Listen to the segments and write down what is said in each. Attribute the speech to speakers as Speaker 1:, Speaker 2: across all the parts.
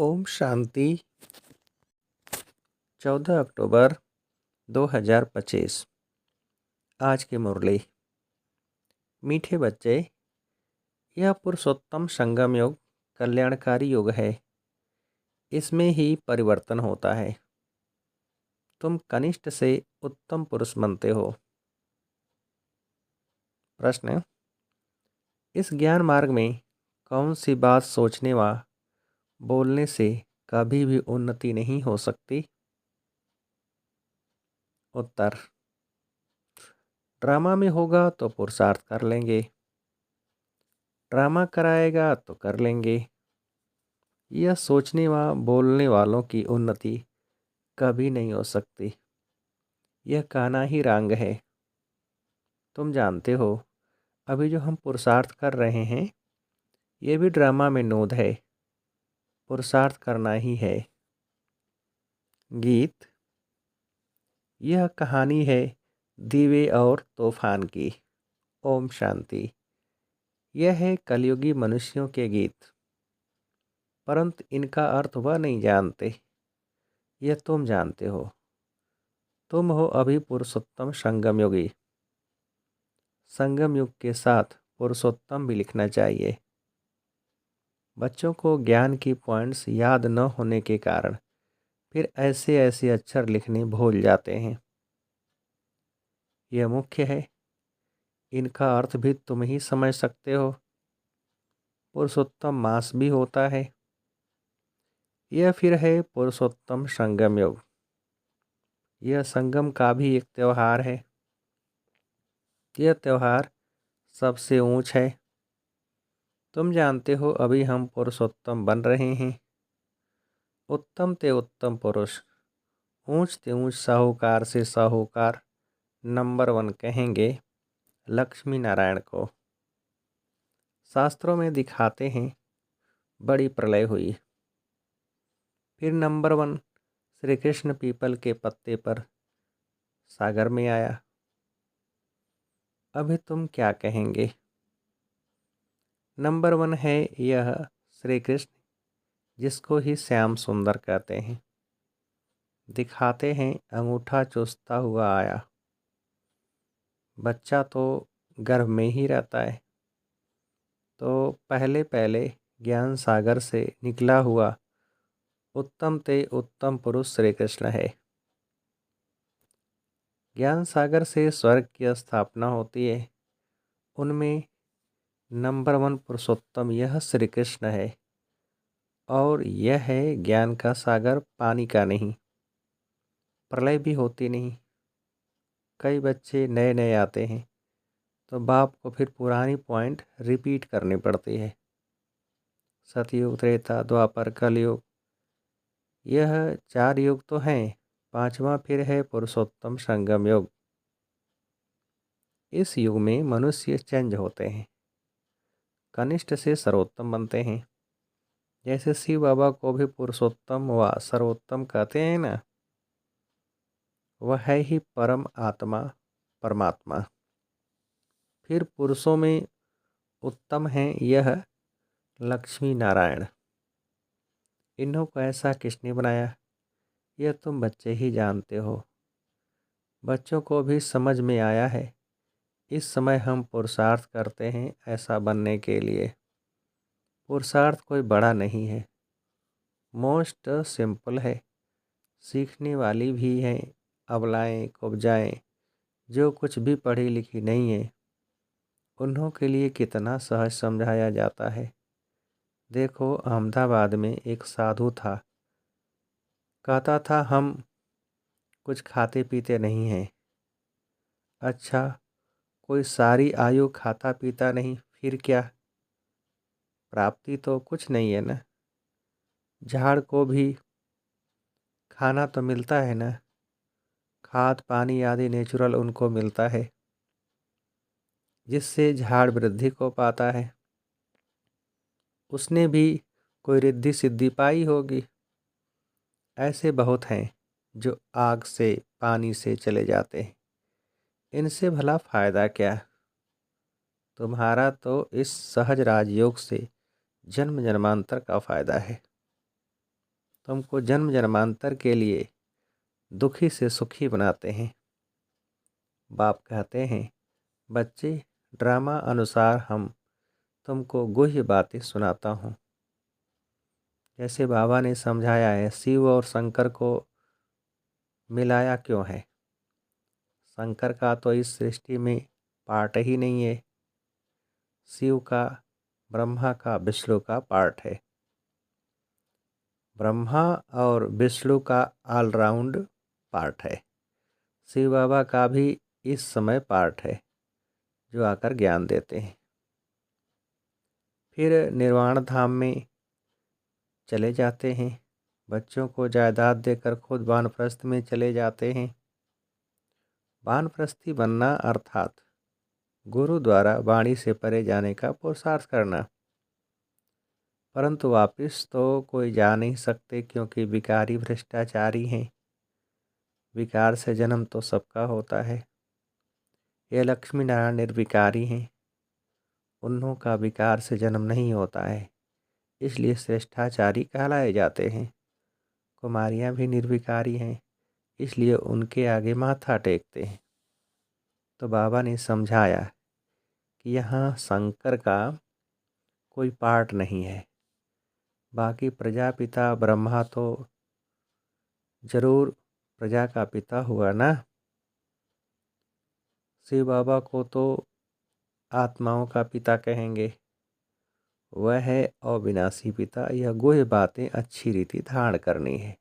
Speaker 1: ओम शांति। 14 अक्टूबर 2025। आज की मुरली। मीठे बच्चे, यह पुरुषोत्तम संगम युग कल्याणकारी युग है। इसमें ही परिवर्तन होता है। तुम कनिष्ठ से उत्तम पुरुष बनते हो। प्रश्न: इस ज्ञान मार्ग में कौन सी बात सोचने व बोलने से कभी भी उन्नति नहीं हो सकती? उत्तर: ड्रामा में होगा तो पुरुषार्थ कर लेंगे, ड्रामा कराएगा तो कर लेंगे। यह सोचने व बोलने वालों की उन्नति कभी नहीं हो सकती। यह कहना ही रांग है। तुम जानते हो, अभी जो हम पुरुषार्थ कर रहे हैं, ये भी ड्रामा में नोद है। पुरुषार्थ करना ही है। गीत। यह कहानी है दीवे और तूफान की। ओम शांति। यह है कलयुगी मनुष्यों के गीत, परंतु इनका अर्थ वह नहीं जानते। यह तुम जानते हो। तुम हो अभी पुरुषोत्तम संगम योगी। संगम युग के साथ पुरुषोत्तम भी लिखना चाहिए। बच्चों को ज्ञान की पॉइंट्स याद न होने के कारण फिर ऐसे ऐसे अक्षर लिखने भूल जाते हैं। यह मुख्य है। इनका अर्थ भी तुम ही समझ सकते हो। पुरुषोत्तम मास भी होता है। यह फिर है पुरुषोत्तम संगम युग। यह संगम का भी एक त्यौहार है। यह त्यौहार सबसे ऊंच है। तुम जानते हो, अभी हम पुरुषोत्तम बन रहे हैं। उत्तम ते उत्तम पुरुष, ऊंच ते ऊंच साहूकार से साहूकार, नंबर 1 कहेंगे लक्ष्मी नारायण को। शास्त्रों में दिखाते हैं बड़ी प्रलय हुई, फिर नंबर 1 श्री कृष्ण पीपल के पत्ते पर सागर में आया। अभी तुम क्या कहेंगे? नंबर 1 है यह श्री कृष्ण, जिसको ही श्याम सुंदर कहते हैं। दिखाते हैं अंगूठा चूसता हुआ आया। बच्चा तो गर्भ में ही रहता है, तो पहले पहले ज्ञान सागर से निकला हुआ उत्तम ते उत्तम पुरुष श्री कृष्ण है। ज्ञान सागर से स्वर्ग की स्थापना होती है। उनमें नंबर 1 पुरुषोत्तम यह श्री कृष्ण है, और यह है ज्ञान का सागर, पानी का नहीं। प्रलय भी होती नहीं। कई बच्चे नए नए आते हैं, तो बाप को फिर पुरानी पॉइंट रिपीट करनी पड़ती है। सतयुग, त्रेता, द्वापर, कलयुग, यह 4 युग तो हैं। 5वां फिर है पुरुषोत्तम संगम युग। इस युग में मनुष्य चेंज होते हैं, कनिष्ठ से सर्वोत्तम बनते हैं। जैसे शिव बाबा को भी पुरुषोत्तम व सर्वोत्तम कहते हैं ना, वह है ही परम आत्मा, परमात्मा। फिर पुरुषों में उत्तम है यह लक्ष्मी नारायण। इन्हों को ऐसा किसने बनाया, यह तुम बच्चे ही जानते हो। बच्चों को भी समझ में आया है। इस समय हम पुरुषार्थ करते हैं ऐसा बनने के लिए। पुरुषार्थ कोई बड़ा नहीं है, मोस्ट सिंपल है। सीखने वाली भी हैं अबलाएं कुब्जाएं, जो कुछ भी पढ़ी लिखी नहीं है, उन्हों के लिए कितना सहज समझाया जाता है। देखो, अहमदाबाद में एक साधु था, कहता था हम कुछ खाते पीते नहीं हैं। अच्छा, कोई सारी आयु खाता पीता नहीं, फिर क्या? प्राप्ति तो कुछ नहीं है ना। झाड़ को भी खाना तो मिलता है ना, खाद पानी आदि नेचुरल उनको मिलता है, जिससे झाड़ वृद्धि को पाता है। उसने भी कोई रिद्धि सिद्धि पाई होगी। ऐसे बहुत हैं जो आग से पानी से चले जाते हैं। इनसे भला फ़ायदा क्या? तुम्हारा तो इस सहज राजयोग से जन्म जन्मांतर का फ़ायदा है। तुमको जन्म जन्मांतर के लिए दुखी से सुखी बनाते हैं। बाप कहते हैं, बच्चे, ड्रामा अनुसार हम तुमको गुह्य बातें सुनाता हूँ। जैसे बाबा ने समझाया है, शिव और शंकर को मिलाया क्यों है? शंकर का तो इस सृष्टि में पार्ट ही नहीं है। शिव का, ब्रह्मा का, विष्णु का पार्ट है। ब्रह्मा और विष्णु का ऑलराउंड पार्ट है। शिव बाबा का भी इस समय पार्ट है, जो आकर ज्ञान देते हैं। फिर निर्वाण धाम में चले जाते हैं। बच्चों को जायदाद देकर खुद वानप्रस्थ में चले जाते हैं। वानप्रस्थी बनना अर्थात गुरु द्वारा वाणी से परे जाने का पुरुषार्थ करना। परंतु वापिस तो कोई जा नहीं सकते, क्योंकि विकारी भ्रष्टाचारी हैं। विकार से जन्म तो सबका होता है। ये लक्ष्मी नारायण निर्विकारी हैं, उन्हों का विकार से जन्म नहीं होता है, इसलिए श्रेष्ठाचारी कहलाए जाते हैं। कुमारियाँ भी निर्विकारी हैं, इसलिए उनके आगे माथा टेकते हैं। तो बाबा ने समझाया कि यहाँ शंकर का कोई पार्ट नहीं है। बाकी प्रजापिता ब्रह्मा तो जरूर प्रजा का पिता हुआ ना। शिव बाबा को तो आत्माओं का पिता कहेंगे, वह है अविनाशी पिता। यह गुह्य बातें अच्छी रीति धारण करनी है।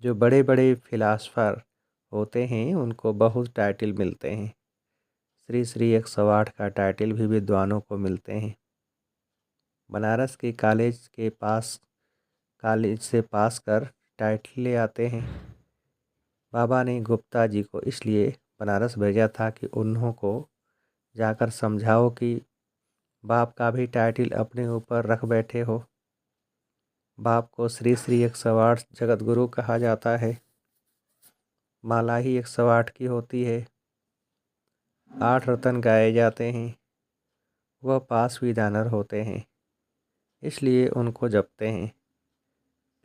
Speaker 1: जो बड़े बड़े फिलासफर होते हैं उनको बहुत टाइटल मिलते हैं। श्री श्री 108 का टाइटल भी विद्वानों को मिलते हैं। बनारस के कॉलेज से पास कर टाइटल ले आते हैं। बाबा ने गुप्ता जी को इसलिए बनारस भेजा था कि उन्हों को जाकर समझाओ कि बाप का भी टाइटल अपने ऊपर रख बैठे हो। बाप को श्री श्री 108 जगत गुरु कहा जाता है। माला ही 108 की होती है। 8 रतन गाए जाते हैं। वह पास विधानर होते हैं, इसलिए उनको जपते हैं।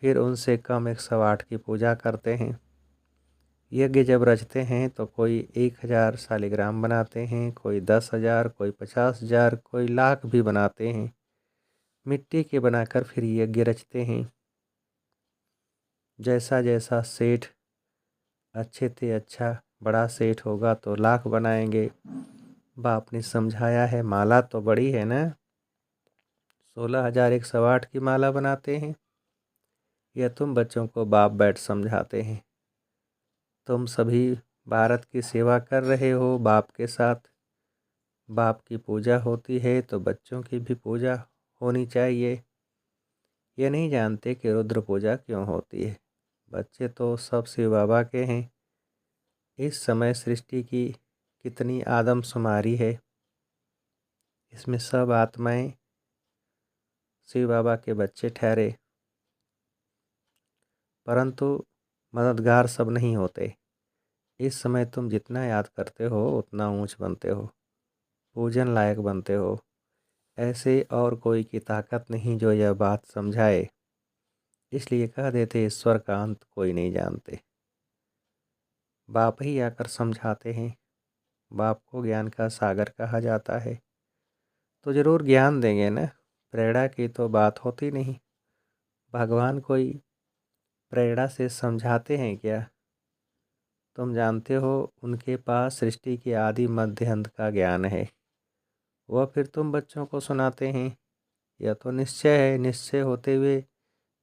Speaker 1: फिर उनसे कम 108 की पूजा करते हैं। यज्ञ जब रचते हैं तो कोई 1000 शालिग्राम बनाते हैं, कोई 10,000, कोई 50,000, कोई लाख भी बनाते हैं। मिट्टी के बनाकर फिर यज्ञ रचते हैं। जैसा जैसा सेठ अच्छे थे, अच्छा बड़ा सेठ होगा तो लाख बनाएंगे। बाप ने समझाया है, माला तो बड़ी है ना, 16,108 की माला बनाते हैं। यह तुम बच्चों को बाप बैठ समझाते हैं। तुम सभी भारत की सेवा कर रहे हो बाप के साथ। बाप की पूजा होती है तो बच्चों की भी पूजा होनी चाहिए। ये नहीं जानते कि रुद्र पूजा क्यों होती है। बच्चे तो सब शिव बाबा के हैं। इस समय सृष्टि की कितनी आदमशुमारी है, इसमें सब आत्माएं शिव बाबा के बच्चे ठहरे। परंतु मददगार सब नहीं होते। इस समय तुम जितना याद करते हो उतना ऊंच बनते हो, पूजन लायक बनते हो। ऐसे और कोई की ताकत नहीं जो यह बात समझाए। इसलिए कह देते, ईश्वर का अंत कोई नहीं जानते। बाप ही आकर समझाते हैं। बाप को ज्ञान का सागर कहा जाता है, तो ज़रूर ज्ञान देंगे ना। प्रेरणा की तो बात होती नहीं। भगवान कोई प्रेरणा से समझाते हैं क्या? तुम जानते हो उनके पास सृष्टि के आदि मध्य अंत का ज्ञान है। वह फिर तुम बच्चों को सुनाते हैं। यह तो निश्चय है, निश्चय होते हुए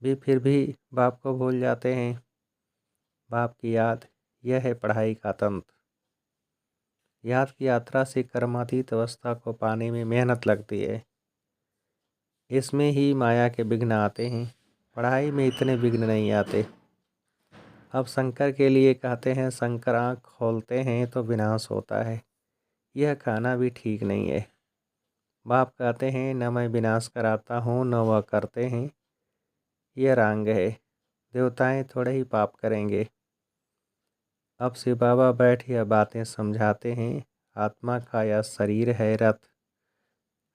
Speaker 1: भी फिर भी बाप को भूल जाते हैं। बाप की याद, यह है पढ़ाई का तंत्र। याद की यात्रा से कर्मातीत अवस्था को पाने में मेहनत लगती है। इसमें ही माया के विघ्न आते हैं। पढ़ाई में इतने विघ्न नहीं आते। अब शंकर के लिए कहते हैं, शंकर आँख खोलते हैं तो विनाश होता है। यह कहना भी ठीक नहीं है। बाप कहते हैं, न मैं विनाश कराता हूँ न वह करते हैं। यह रांग है। देवताएं थोड़े ही पाप करेंगे। अब शिव बाबा बैठ यह बातें समझाते हैं। आत्मा का यह शरीर है रथ।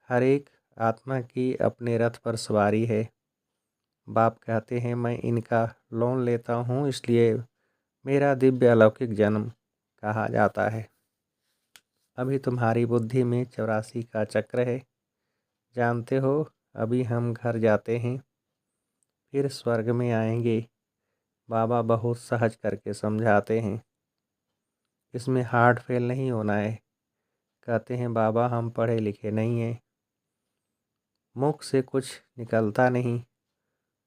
Speaker 1: हर एक आत्मा की अपने रथ पर सवारी है। बाप कहते हैं मैं इनका लोन लेता हूँ, इसलिए मेरा दिव्य अलौकिक जन्म कहा जाता है। अभी तुम्हारी बुद्धि में 84 का चक्र है। जानते हो, अभी हम घर जाते हैं, फिर स्वर्ग में आएंगे। बाबा बहुत सहज करके समझाते हैं। इसमें हार्ट फेल नहीं होना है। कहते हैं बाबा हम पढ़े लिखे नहीं हैं, मुख से कुछ निकलता नहीं,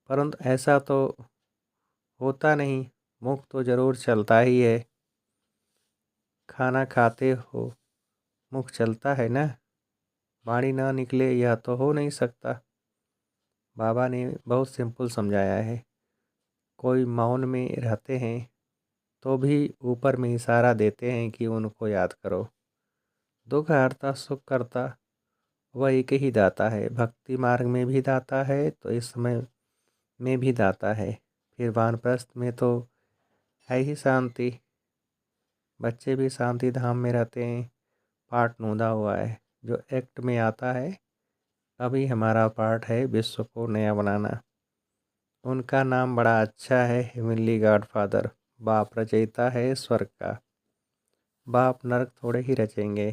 Speaker 1: परंतु ऐसा तो होता नहीं, मुख तो ज़रूर चलता ही है। खाना खाते हो, मुख चलता है ना, वाणी ना निकले यह तो हो नहीं सकता। बाबा ने बहुत सिंपल समझाया है। कोई मौन में रहते हैं तो भी ऊपर में इशारा देते हैं कि उनको याद करो। दुख हरता सुख करता वह एक ही दाता है। भक्ति मार्ग में भी दाता है तो इस समय में भी दाता है। फिर वानप्रस्थ में तो है ही शांति। बच्चे भी शांति धाम में रहते हैं। पाठ नोंदा हुआ है जो एक्ट में आता है। अभी हमारा पार्ट है विश्व को नया बनाना। उनका नाम बड़ा अच्छा है, हेवनली गॉडफादर। बाप रचयिता है स्वर्ग का। बाप नरक थोड़े ही रचेंगे।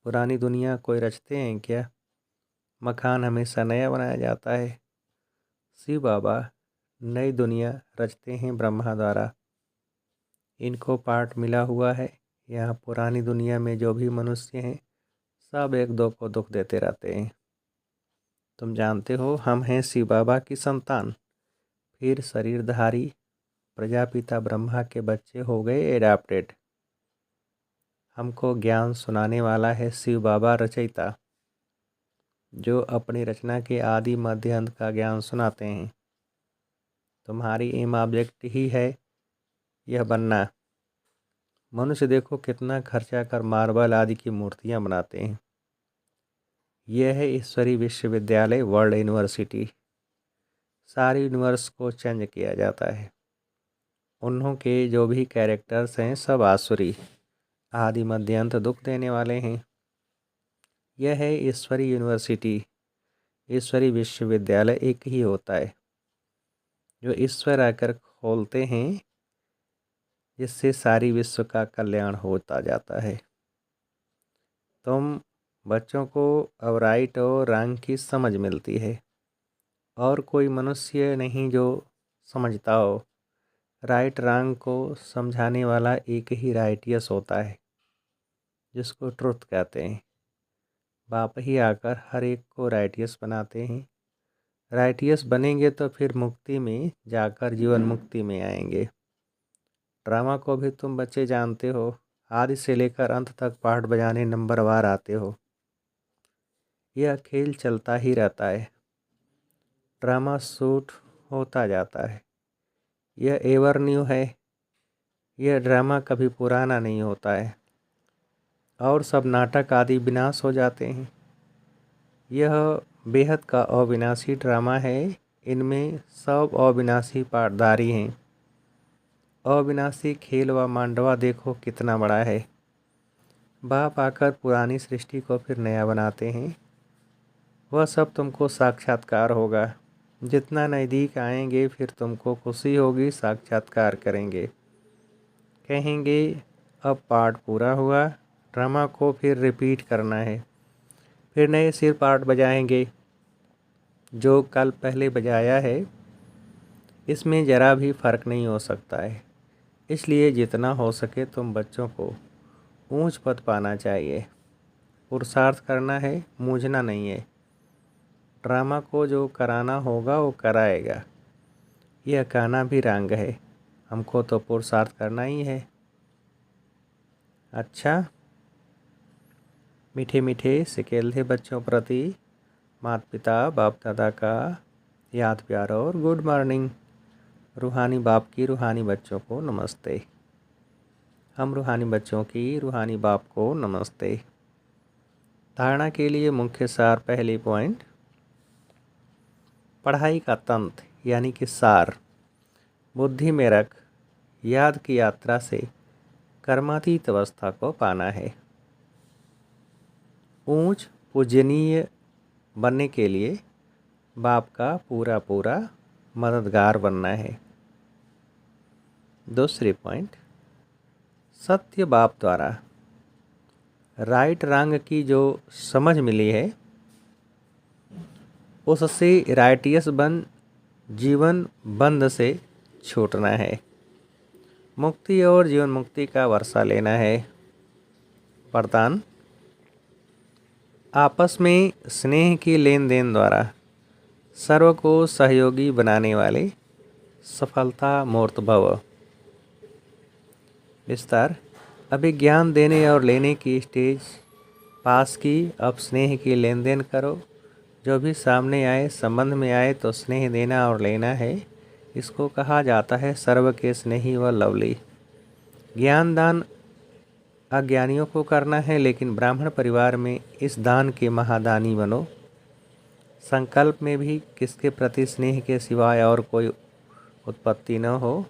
Speaker 1: पुरानी दुनिया कोई रचते हैं क्या? मकान हमेशा नया बनाया जाता है। शिव बाबा नई दुनिया रचते हैं ब्रह्मा द्वारा। इनको पाठ मिला हुआ है। यहाँ पुरानी दुनिया में जो भी मनुष्य हैं सब एक दो को दुख देते रहते हैं। तुम जानते हो हम हैं शिव बाबा की संतान। फिर शरीरधारी प्रजापिता ब्रह्मा के बच्चे हो गए एडाप्टेड। हमको ज्ञान सुनाने वाला है शिव बाबा रचयिता, जो अपनी रचना के आदि मध्य अंत का ज्ञान सुनाते हैं। तुम्हारी एम ऑब्जेक्ट ही है यह बनना। मनुष्य देखो कितना खर्चा कर मार्बल आदि की मूर्तियाँ बनाते हैं। यह है ईश्वरी विश्वविद्यालय वर्ल्ड यूनिवर्सिटी। सारे यूनिवर्स को चेंज किया जाता है। उन्हों के जो भी कैरेक्टर्स हैं सब आसुरी, आदि मध्य अंत दुख देने वाले हैं। यह है ईश्वरी यूनिवर्सिटी। ईश्वरी विश्वविद्यालय एक ही होता है जो ईश्वर आकर खोलते हैं, जिससे सारी विश्व का कल्याण होता जाता है। तुम बच्चों को अब राइट और रॉन्ग की समझ मिलती है और कोई मनुष्य नहीं जो समझता हो। राइट रॉन्ग को समझाने वाला एक ही राइटियस होता है, जिसको ट्रुथ कहते हैं। बाप ही आकर हर एक को राइटियस बनाते हैं। राइटियस बनेंगे तो फिर मुक्ति में जाकर जीवन मुक्ति में आएंगे। ड्रामा को भी तुम बच्चे जानते हो। आदि से लेकर अंत तक पाठ बजाने नंबरवार आते हो। यह खेल चलता ही रहता है। ड्रामा शूट होता जाता है। यह एवर न्यू है। यह ड्रामा कभी पुराना नहीं होता है। और सब नाटक आदि विनाश हो जाते हैं। यह बेहद का अविनाशी ड्रामा है। इनमें सब अविनाशी पाठधारी हैं। अविनाशी खेल व मांडवा देखो कितना बड़ा है। बाप आकर पुरानी सृष्टि को फिर नया बनाते हैं। वह सब तुमको साक्षात्कार होगा। जितना नज़दीक आएंगे फिर तुमको खुशी होगी। साक्षात्कार करेंगे, कहेंगे अब पार्ट पूरा हुआ। ड्रामा को फिर रिपीट करना है। फिर नए सिर पार्ट बजाएंगे। जो कल पहले बजाया है इसमें ज़रा भी फ़र्क नहीं हो सकता है। इसलिए जितना हो सके तुम बच्चों को ऊंच पद पाना चाहिए। पुरुषार्थ करना है, मूझना नहीं है। ड्रामा को जो कराना होगा वो कराएगा। यह कहना भी रंग है। हमको तो पुरुषार्थ करना ही है। अच्छा, मीठे मीठे सिकेल्दे बच्चों प्रति माता पिता बाप दादा का याद प्यार और गुड मॉर्निंग। रूहानी बाप की रूहानी बच्चों को नमस्ते। हम रूहानी बच्चों की रूहानी बाप को नमस्ते। धारणा के लिए मुख्य सार। पहली पॉइंट, पढ़ाई का तंत्र यानी कि सार बुद्धि में रख याद की यात्रा से कर्मातीत अवस्था को पाना है। ऊंच पूजनीय बनने के लिए बाप का पूरा पूरा मददगार बनना है। दूसरी पॉइंट, सत्य बाप द्वारा राइट रंग की जो समझ मिली है उससे राइटियस बन जीवन बंध से छूटना है, मुक्ति और जीवन मुक्ति का वर्षा लेना है। वरदान, आपस में स्नेह की लेन देन द्वारा सर्व को सहयोगी बनाने वाले सफलता मूर्त भव। विस्तार, अभी ज्ञान देने और लेने की स्टेज पास की, अब स्नेह की लेन देन करो। जो भी सामने आए, संबंध में आए तो स्नेह देना और लेना है। इसको कहा जाता है सर्व के स्नेही व लवली। ज्ञान दान अज्ञानियों को करना है, लेकिन ब्राह्मण परिवार में इस दान के महादानी बनो। संकल्प में भी किसके प्रति स्नेह के सिवाय और कोई उत्पत्ति न हो।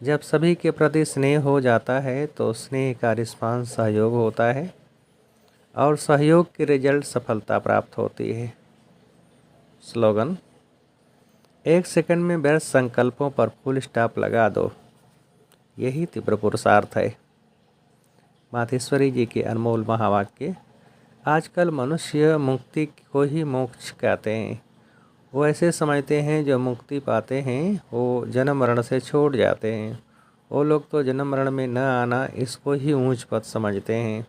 Speaker 1: जब सभी के प्रति स्नेह हो जाता है तो स्नेह का रिस्पांस सहयोग होता है और सहयोग के रिजल्ट सफलता प्राप्त होती है। स्लोगन, 1 सेकंड में व्यर्थ संकल्पों पर फुल स्टॉप लगा दो, यही तीव्र पुरुषार्थ है। मातेश्वरी जी के अनमोल महावाक्य। आजकल मनुष्य मुक्ति को ही मोक्ष कहते हैं। वो ऐसे समझते हैं जो मुक्ति पाते हैं वो जन्म मरण से छूट जाते हैं। वो लोग तो जन्म मरण में न आना इसको ही ऊंच पद समझते हैं,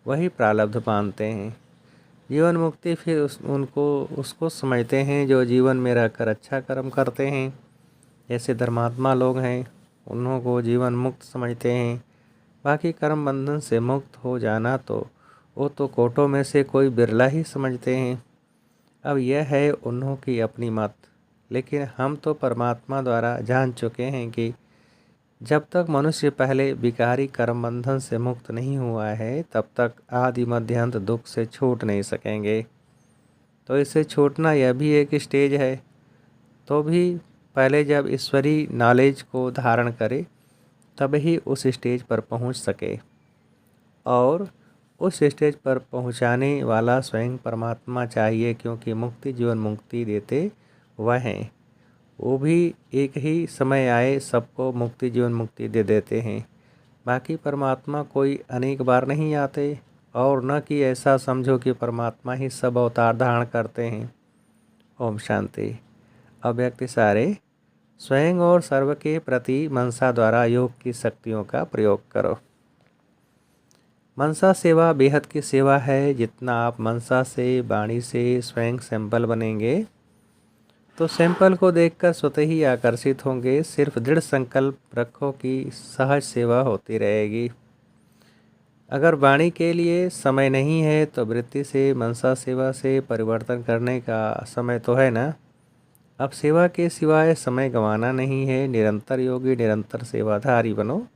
Speaker 1: वही प्रारब्ध मानते हैं। जीवन मुक्ति फिर उसको समझते हैं जो जीवन में रहकर अच्छा कर्म करते हैं। जैसे धर्मात्मा लोग हैं उन्हों को जीवन मुक्त समझते हैं। बाकी कर्म बंधन से मुक्त हो जाना तो वो तो कोटों में से कोई बिरला ही समझते हैं। अब यह है उन्हों की अपनी मत, लेकिन हम तो परमात्मा द्वारा जान चुके हैं कि जब तक मनुष्य पहले विकारी कर्म बंधन से मुक्त नहीं हुआ है तब तक आदि मध्यांत दुख से छूट नहीं सकेंगे। तो इससे छूटना यह भी एक स्टेज है। तो भी पहले जब ईश्वरी नॉलेज को धारण करे तब ही उस स्टेज पर पहुंच सके, और उस स्टेज पर पहुंचाने वाला स्वयं परमात्मा चाहिए, क्योंकि मुक्ति जीवन मुक्ति देते वह हैं। वो भी एक ही समय आए सबको मुक्ति जीवन मुक्ति दे देते हैं। बाकी परमात्मा कोई अनेक बार नहीं आते, और न कि ऐसा समझो कि परमात्मा ही सब अवतार धारण करते हैं। ओम शांति। अव्यक्त सारे स्वयं और सर्व के प्रति मनसा द्वारा योग की शक्तियों का प्रयोग करो। मनसा सेवा बेहद की सेवा है। जितना आप मनसा से, वाणी से स्वयं सैंपल बनेंगे तो सैंपल को देखकर स्वतः ही आकर्षित होंगे। सिर्फ दृढ़ संकल्प रखो कि सहज सेवा होती रहेगी। अगर वाणी के लिए समय नहीं है तो वृत्ति से, मनसा सेवा से परिवर्तन करने का समय तो है ना। अब सेवा के सिवाय समय गंवाना नहीं है। निरंतर योगी, निरंतर सेवाधारी बनो।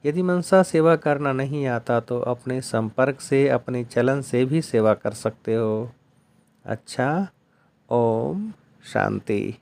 Speaker 1: यदि मनसा सेवा करना नहीं आता तो अपने संपर्क से, अपने चलन से भी सेवा कर सकते हो। अच्छा, ओम शांति।